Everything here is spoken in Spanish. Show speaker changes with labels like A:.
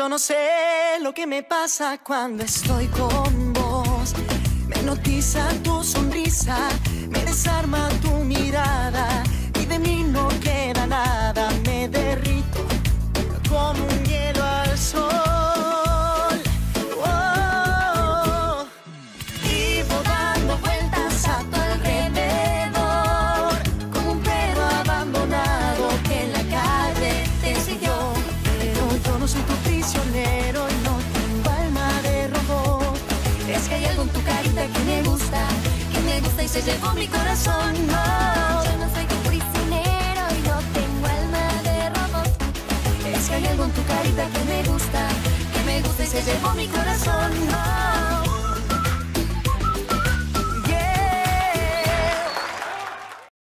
A: Yo no sé lo que me pasa cuando estoy con vos. Me hipnotiza tu sonrisa, me desarma tu mirada y de mí no queda nada. Me derrito como un hielo al sol. Oh, vivo dando vueltas a tu alrededor, como un perro abandonado que en la calle te siguió. Pero yo no soy tu prisionero y no tengo alma de robot. Es que hay algo en tu carita que me gusta y se llevó mi corazón. No,
B: Yo no soy tu prisionero y no tengo alma de robot.
A: es que hay algo en tu carita que me gusta y se llevó mi corazón. No.